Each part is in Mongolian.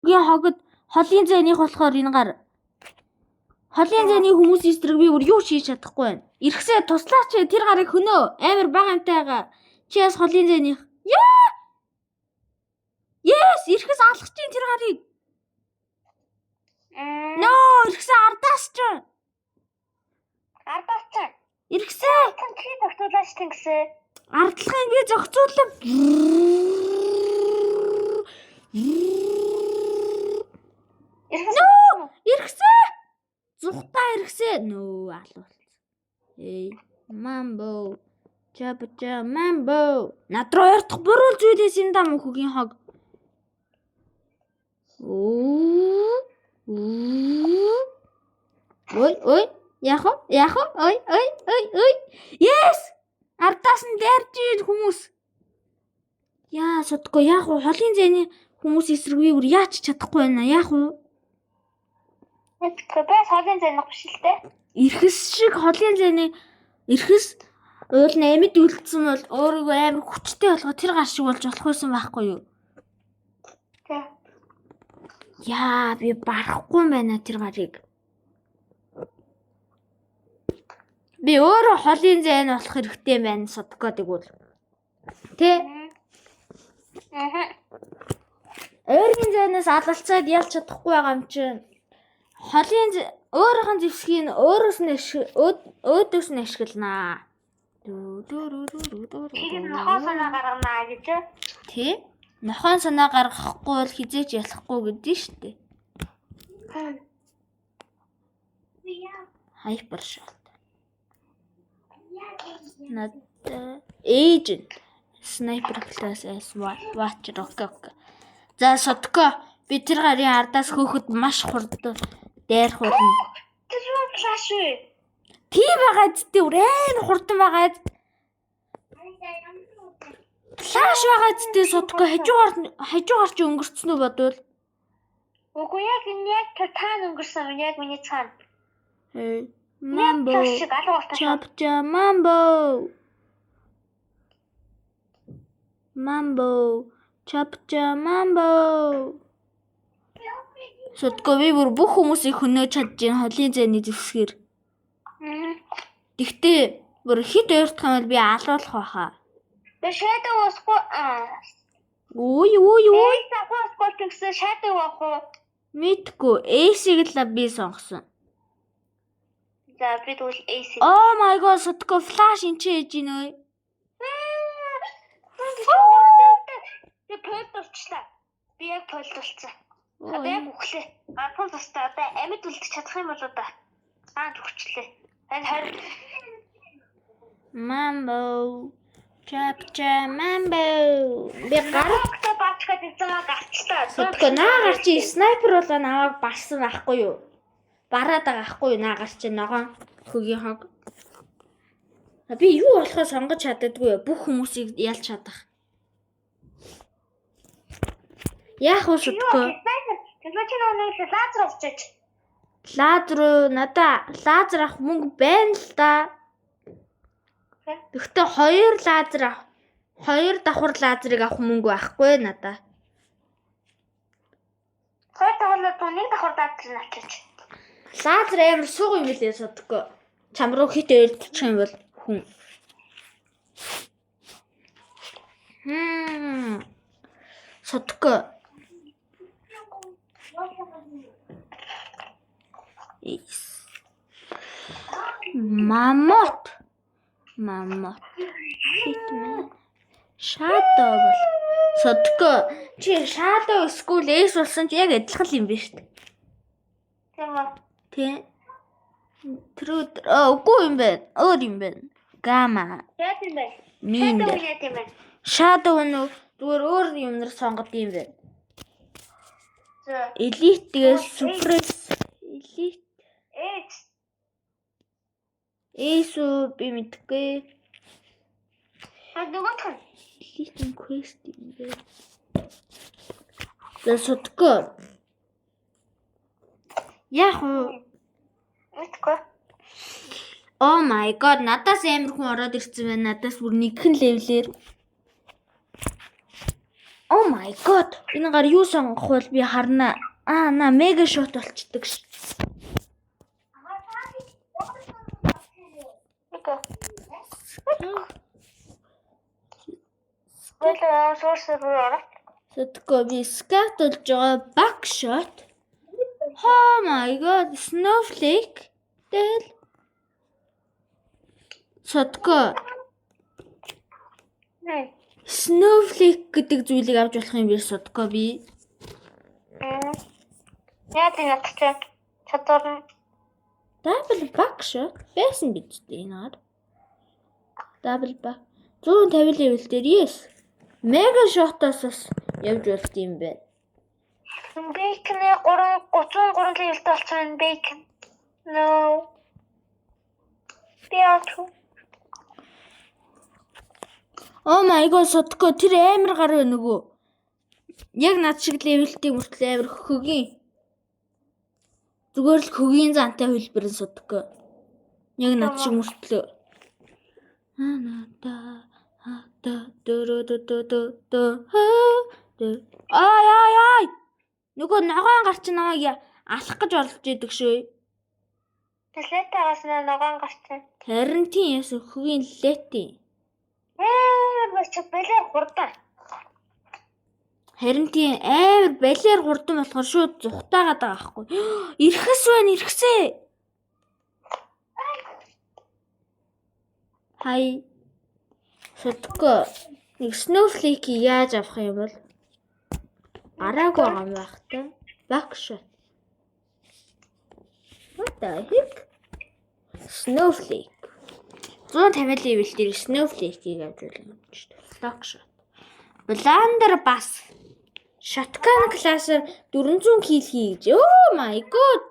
хүүгийн хогод холын зайных болохоор энэ гар. Холын зайны хүмүүс эсрэг би бүр юу хийж чадахгүй байна. Ирэхсээ туслаач тэр гарыг хөнөө. Амар бага амтай байгаа. Чи яс холын зайных. Яа! Yes, ирэхээс алах чинь тэр гарыг. No, ирэхсээ ардаас ч. Ардаас ч. Ирэхсээ. Чи тогтоолаач тэнгисээ. Ардлахын би зохицуулав. Ирэхсээ. Зүхтаа ирэхсээ. Нөө алуулсан. Эй, мамбо. Чапча мамбо. Над руу ярдах буруу зүйлээс энэ дам хүүгийн хог. Ой. Яах вэ? Ой. Yes! Ардаас нь дайрч ийн хүмүүс. Яа, содгүй яах вэ? Холын зайны хүмүүс эсрэг би бүр яач чадахгүй байна. Яах вэ? Бэ холын зайнах биш л дээ. Ирэхс шиг холын зайны ирэхс уул нь амьд үлдсэн бол өөрийгөө амар хүчтэй болгоо тэр гар шиг болж болох байсан байхгүй юу? Тэ. Яа, би барахгүй байна тэр гарыг. Би өөрөө холын зайн болох хэрэгтэй байна содгоо тэгвэл. Тэ? Өөрийн зайнаас алалцаад ялч чадахгүй байгаа юм чинь. Холын өөрийнх нь зэвсгийг өөрөөс нь өөдөөс нь ашигланаа. Тэр нохоо санаа гарганаа гэж. Тэ? Нохоо санаа гаргахгүй бол хизээч ялахгүй гэдэг нь шүү дээ. Хайпер шот. Над agent sniper class as watch rock. За содко би тэр гарын ардаас хөөхөд маш хурдан дайрах болно. Тэр юу флаш вэ? Тийм байгаа зү амар хурдан байгаа. Флаш байгаа зү содко хажуугаар ч өнгөрцөн үү бодвол. Үгүй яг таан өнгөрсөн яг миний цаана. Mambo. Chapcha mambo. Chapcha mambo. Содгүй би бүр бүх хүмүүсийг хөнөөж чадж ийн холын зайны зэвсгээр. Тэгтээ бүр хит ойртох юм бол би алуулах байхаа. Би shadow усгүй Ой. усгүй тэгсэн shadow авах уу? Мэдгүй. Эйсийг л би сонгосон. За би тэгвэл AC. Oh my god, содгүй флаш ин чи ээж ийн ой. Би полдорчлаа. Би яг полдорцсан. Одоо яг өглөө. Пол тустай одоо амьд үлдчих чадах юм бол одоо төгчлээ. Харин Mambo. Chapcha mambo. Би гарагтай баачгаад изэмаа гарчлаа. Содгүй наагаар чи снайпер болоо намайг барсан байхгүй юу? Бараад байгаа ахгүй наагаар чи ногоон хөгийн хог. Би юу болохоо сонгож чаддаггүй бүх хүмүүсийг ялч чадах. Яах вэ содгүй? Тэгэхээр чи нэг лазер авчиж. Лазер надаа лазер авах мөнгө байна л да. Гэхдээ хоёр давхар лазерыг авах мөнгө байхгүй надаа. Хоёр давхар нэг давхар лазер авчиж. Лазер амар сууг юм лээ содгүй. Чам руу хит өөлдчих юм бол хүн. Содгүй. Мамот. Hitman. Shadow бол. Содгүй. Чи Shadow School Ace болсон ч яг адилхан юм биш үү? Тийм үү? Тэ. Үгүй юм байна. Өөр юм байна. Гама. Яг юм байна. Минь. Яг юм байна. Shadow нь зүгээр өөр юмнаар сонгод юм байна. За. Elite-гээс Suppress. Elite. Ace би мэдгүй. Нөгөө Elite quest юм байна. За содгүй. Яг уу. мэдгүй. Oh my god, надаас амар хүн ороод ирсэн байна. Надаас бүр нэгхэн левелээр. Oh my god. Энэ гар юу сонгох вэ? Би харна. На мега шот болчдөг ш. Тэгэл суурсаар руу ороо. Сэдгөө би scat болж байгаа back shot. Oh my god, snowflake. Тэгэл Сэдгөө snowflake гэдэг зүйлийг авч болох юм биш Сэдгөө би. Яа тийм надтай чадвар Double back shot байсан биз дээ энэ гар. Double back 150 level дээр yes. Mega shot-оос бас явж болт юм байна. Bacon 33 levelтэй болсон bacon. No. Биату. Oh my god, Сэдгөө тэр амар гар байна нөгөө. Яг над шиг левелтэй мөртлөө амар хөгийн. Зүгээр л хөгийн зантай хөлбөрн Сэдгөө. Яг над шиг мөртлөө. Ай. Нөгөө ногоон гарч намайг алах гэж оролж идэг шүү. Летагаас ногоон гарсан. Харин тийм яс хөгийн лети. Бач бэлэр хурдан. Харин тийм амар балер хурдан болохоор шууд зүхтаагаад байгаа байхгүй. Ирэхэс байна ирэхсээ. Хай. Сэдгөө нэг snowflake яаж авах юм бол араагүй байгаа юм байх та. Back shot. What the heck? Snowflake. 150 level дээр snowflake-ийг авч болно юм шүү дээ. Back shot. Blunderbuss. Shotgun class-аар 400 kill хийж. Oh my god.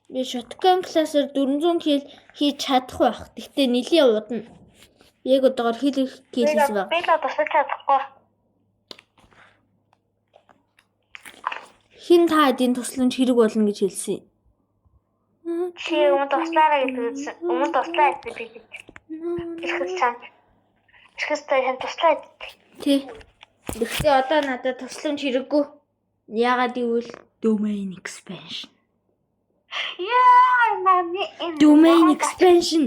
Би shotgun class-аар 400 kill хийж чадах байх. Гэхдээ нэлийн удна. Яг одоогоор kill хийсэн баг. Би л тусаж чадахгүй. Хин та эдийн тусламж хэрэг болно гэж хэлсэн. Чи өмнө туслаараа гэдэг өмнө туслаа гэдэг. Ирэхэд чам. Ирэхэд хэн туслаа гэдэг. Тий. Гэхдээ одоо надад тусламж хэрэггүй. Яагаад гэвэл domain expansion. Яа, нами энэ Domain expansion.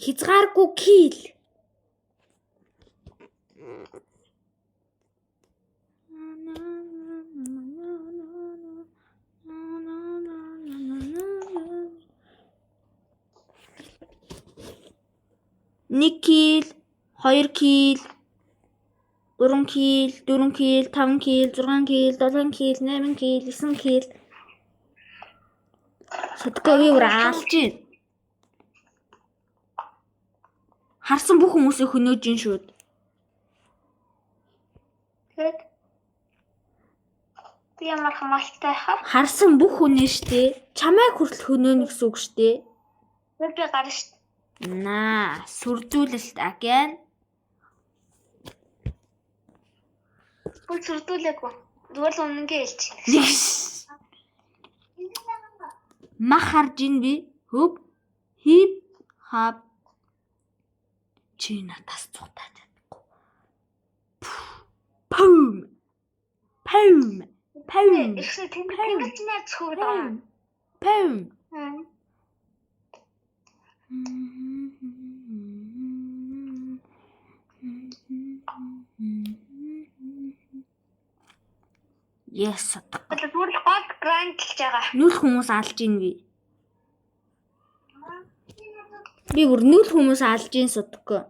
Хязгааргүй kill. Нэг kill, 2 kill, 3 kill, 4 kill, 5 kill, 6 kill, 7 kill, 8 kill, 9 kill. Сэдгөө би өөр аалж байна. Харсан бүх хүмүүсийг хөнөөж ин шүүд. Тэгэд би ямар хамаалтай хаа? Харсан бүх хүнээ штэ. Чамайг хүртэл хөнөөнө гэсэн үг штэ. Би гарна штэ. На, сүрдүүлэлт again. Бүр сүрдүүлээгүй. Зүгээр л үнэнгээ хэлж. Мах харж ин би. Хөп. Хип хап. Чи надаас цутаад чадахгүй. Пум. Ихсэн тэнгэрч нэр цөхөд байгаа. Пум. Yes. Тэгэл бүр л гол гранд хийж байгаа. Нүүл хүмүүс алж ийн би. Би бүр нүүл хүмүүс алж ийн Сэдгөө.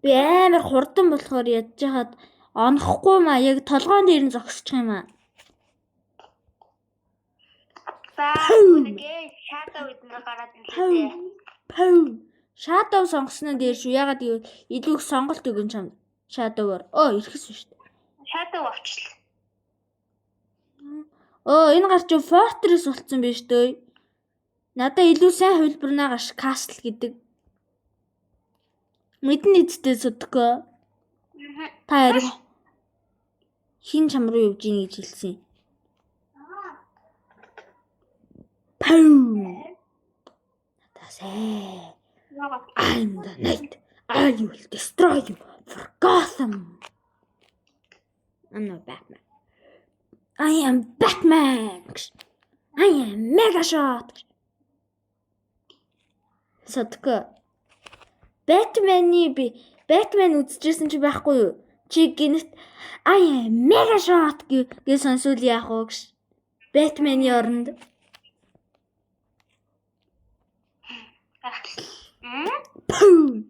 Би амар хурдан болохоор ядж хаад онохгүй маа яг толгоон дээр нь зогсчих юм аа. Баагээ shadow эднэр гараад ирлээ. Shadow сонгосноо дээр шүү. Ягаад гэвэл илүү их сонголт өгөн чам. Shadow-оор. Ирэхс шүү дээ. Shadow авчлаа. Энэ гар чи Fortress болцсон биз дээ. Надаа илүү сайн хувилбарнаа гаш Castle гэдэг. Мэдэн эцтэй Сэдгөө. Та ярив. Хин чам руу явж ийн гэж хэлсэн. Надаас I'm the night. I will destroy you for Gotham. I'm not Batman. I am Batman. I am Mega Shot. Содко. Batman үзчихсэн чи байхгүй юу? Чи гинэт I am Mega Shot гэж сонсвол яах вэ гэж. Batman-ийн оронд. Boom.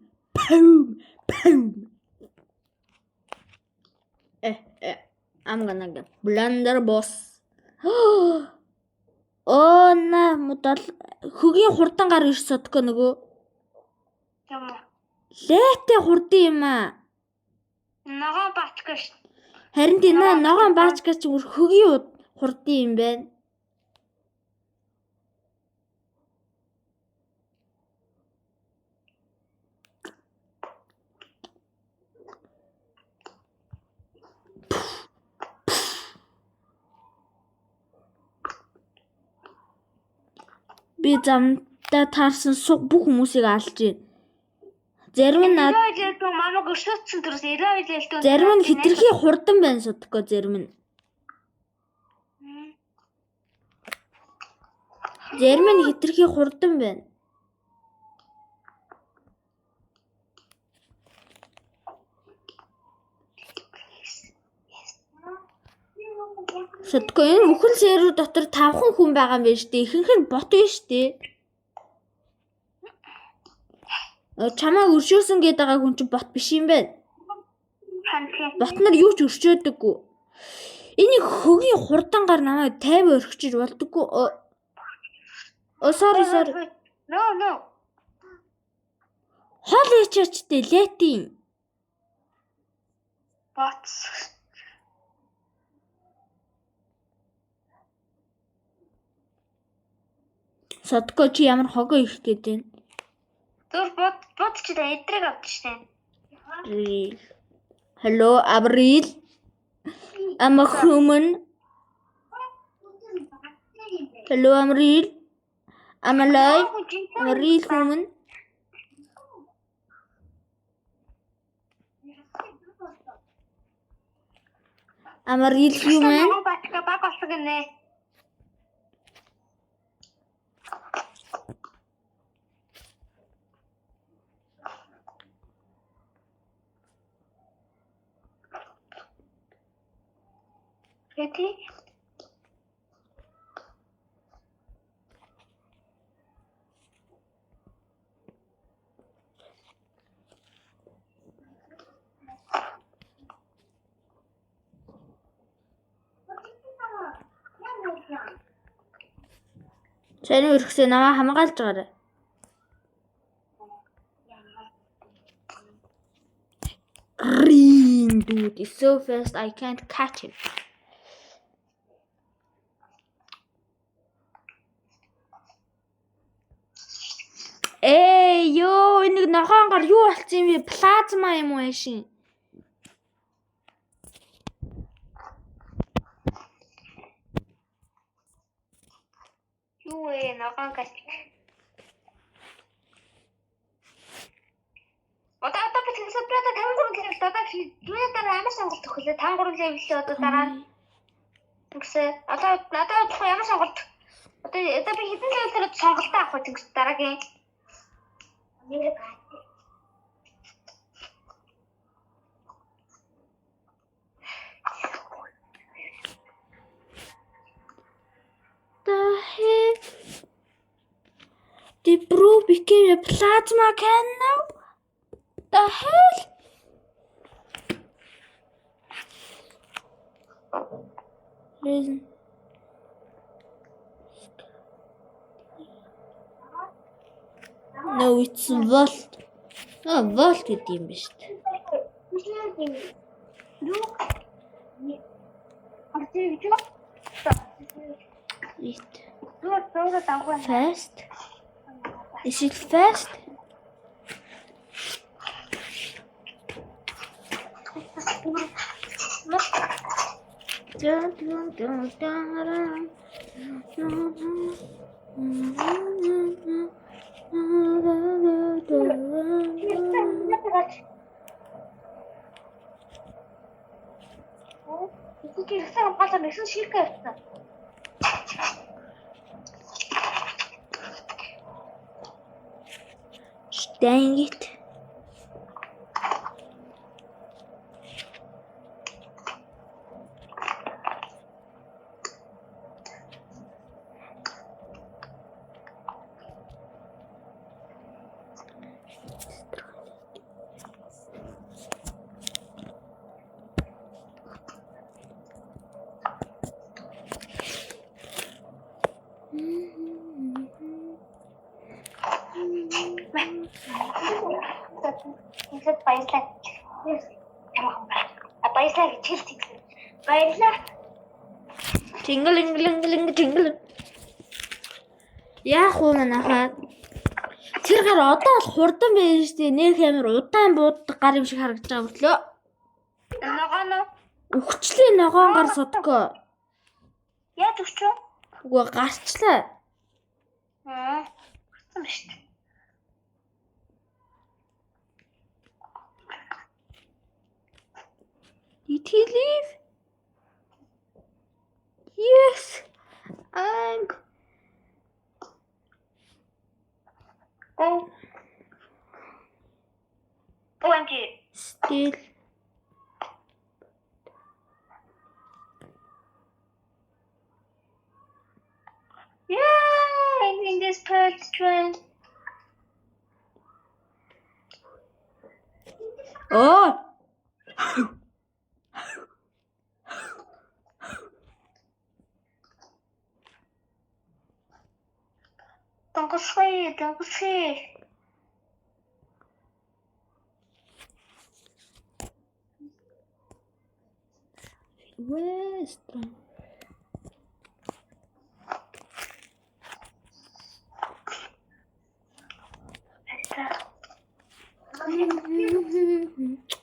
I'm gonna get blunderbuss. Оо на модал хөгийн хурдан гар ирс содко нөгөө. Юм. Лээтэй хурдан юм аа. Ногоон баачка ш. Харин тийм ногоон баачка ч хөгийн хурдан юм байна. Би замдаа таарсан бүх хүмүүсийг алж байна. Зарим нь мамаг өшөөцсөн төрөөс элэвэлэлтэн. Зарим нь хитрхи хурдан байна содко зарим нь. Зарим нь хитрхи хурдан байна. Содко энэ үхэл сэрүү дотор 5 хүн байгаа юм байна шүү дээ. Ихэнх нь бот байна шүү дээ. Чамаа өршөөсөн гээд байгаа хүн чинь бот биш юм байна. Бот нар юу ч өршөөдөггүй. Энийг хөгийн хурдангаар намайг 50 орхичиж болдоггүй. Sorry. No. Хол ичээчтэй летийн. Боц. Содко чи ямар хогоо их гээд байна. Түр бот чи та эдрэг авчихсан. Hello, Avril. I'm a human. Hello, Avril. I'm alive. I'm a real human. I'm a real human. Баачка баг болсон гинэ. Ready? Чаны өрхсөө намаа хамгаалж байгаарай. Green dude is so fast I can't catch him. Ёо энэ ногоон гар юу болцсон юм бэ? Плазма юм уу шин? Юу вэ ногоон гар? Одоо би тэгсэн одоо 53 левел одоо юу дараа амар сонголт өгөхлөө 53 левел одоо дараа тэгсэн одоо надад ямар сонголт одоо би хэдэн левелээр сонголт авах вэ тэгс дараагийн The hell? The bro became a plasma cannon now? The hell? Listen. No, it's Volt. Volt гэдэг юм ба шүү дээ. Fast? Is it fast? гад. Iki ирсэн хамгаалал нэгсэн ширхэ явсан. Dang it. Ингээд баярлаа. Баярлаа гэж хэлсэн. Баярлаа. Jingle. Яах вэ манайхаа? Тэр гар одоо бол хурдан байна шүү дээ. Нөх амар удаан бууддаг гар юм шиг харагдаж байгаа мөртлөө. Ногоно. Өгчлээ ногоон гар содгоо. Яаж өгчөө? Үгүй гарчлаа. Хэцүү шүү дээ. Did he leave? Yes. I'm OMG. still. Yeah, I'm in this part train. Oh. Дөнгөсгий. West.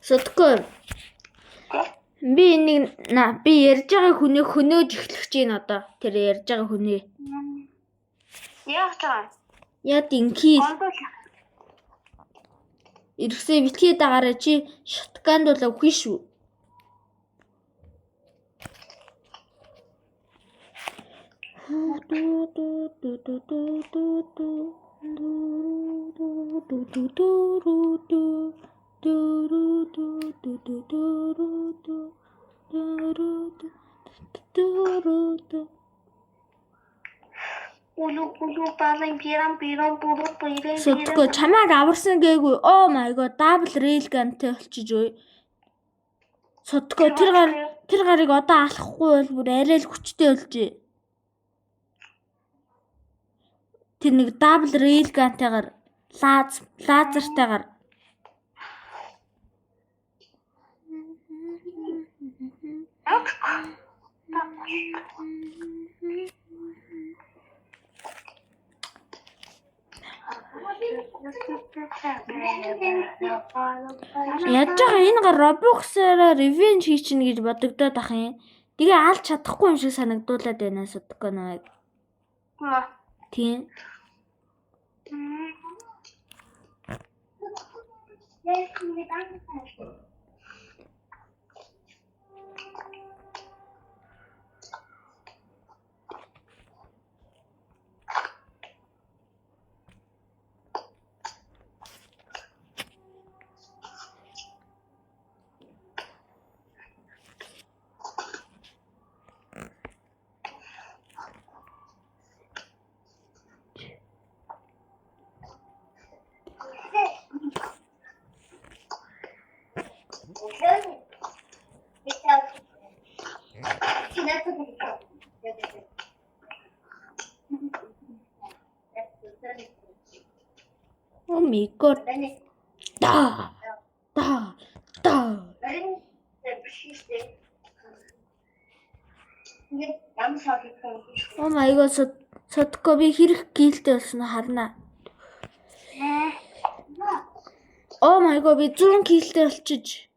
Содгоо. Би ярьж байгаа хүнийг хөнөөж эхлэх гэж байна одоо. Тэр ярьж байгаа хүнээ. Яах вэ? Яд инхий. Гондол. Иргэсээ битгий дагаараа чи шотканд бол үгүй шүү. Улуу балан биран буруу. Содгоо чамайг аварсан гээгүй. Oh my god, double rail gunтэй болчих өө. Содгоо тэр гарыг одоо алахгүй бол бүр арай л хүчтэй болжээ. Тэр нэг double rail gunтайгаар лазертайгаар яаж байгаа энэ гар Roblox-аараа revenge хийчихнэ гэж бодогдоод ах юм. Тэгээ алж чадахгүй юм шиг санагдуулаад байна Содгоо намайг. Тийм. Oh my god. Да. Oh my god, Содгоо би хэрэг гээлтэй болсон харнаа. Oh my god, би 100 килтэй болчих.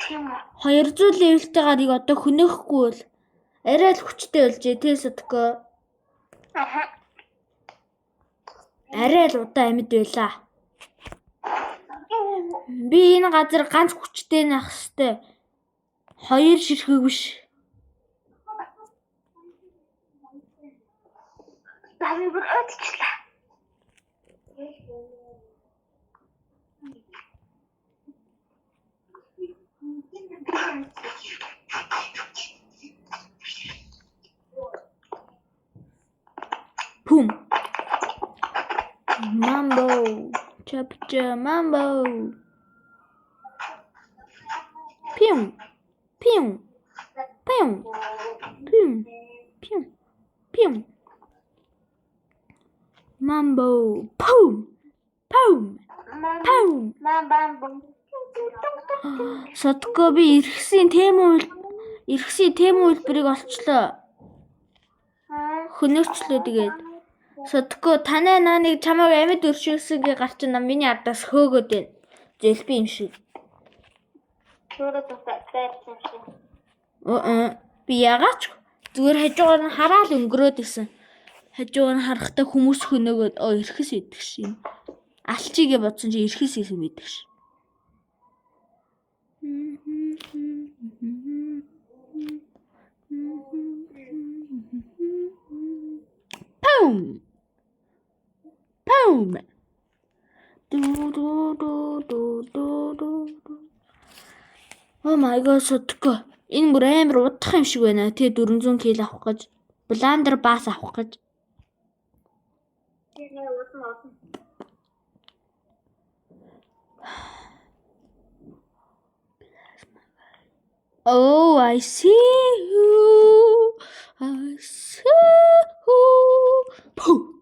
Тийм үү. 200 левелтэй гарыг одоо хөнөөхгүй бол арай л хүчтэй болжээ тий Содгоо. Аха. Арай л удаа амьд байла. Би энэ газар ганц хүчтэй нах хэвээр. Хоёр ширхэг биш. Намайг бүр өдчлээ. Пум. Mambo. Chapcha mambo. Pium. Pium. Pium. Pium. Pium. Pium. Mambo. Pum. Pum. Pum. Мам. Содко би эргэсийн тэм үйлбэрийг олчлоо. Хөнөөчлөө тэгээд. Содко танай нааныг чамайг амьд өршөөлсөн гээ гарч нам миний ардаас хөөгөөд байна. Зэлби юм шиг. Төрөд тайрсан шиг. Би ягач зүгээр хажуугаар нь хараад өнгөрөөд исэн. Хажуугаар нь харахтаа хүмүүс хөнөөгөөд эрхэс идэх шин. Алчигээ бодсон чи эрхэс исэн мэдэх шин. Пум. Пум. Oh my god, содко. Энэ бүр амар удах юм шиг байна. Тэгээ 400 кг авах гэж. Бландер бас авах гэж. Oh, I see you. I see you. Пу.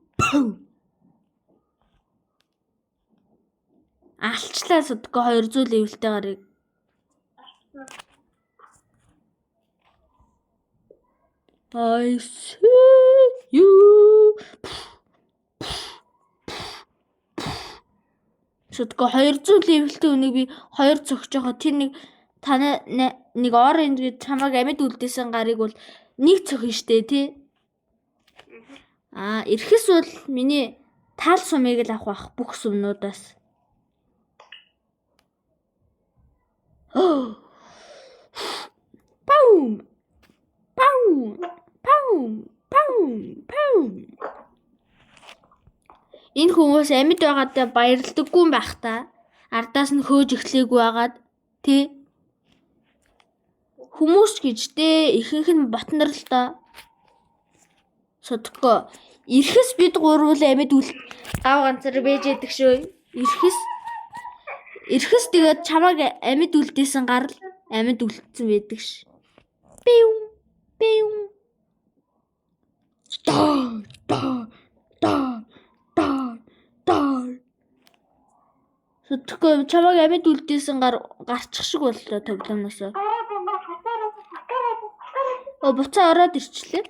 Алчлаа содко 200 левелтэй гарыг. I see you. Содко 200 левелтэй үнийг би 2 цогч жохоо тэр нэг таны нэг оранж гэж чамайг амьд үлдээсэн гарыг бол нэг цохин штэ тий. Эрхэс бол миний тал сумыг л авах бүх сумнуудаас. Паум. Паум. Паум. Паум. Паум. Энэ хүмүүс амьд байгаадаа баярлдаггүй юм байх та. Ардаас нь хөөж эхлэегүй байгаад тий. Хүмүүс гэж дээ ихэнх нь ботнор л доо. Содко эрхэс бид гурвал амьд гав ганцаар бэж яадаг шүү. Эрхэс тэгээд чамайг амьд үлдээсэн гар л амьд үлдсэн байдаг ш. Пиу. Содко чамайг амьд үлдээсэн гарчих шиг боллоо тоглоомноосоо. Буцаа ороод ирчлээ.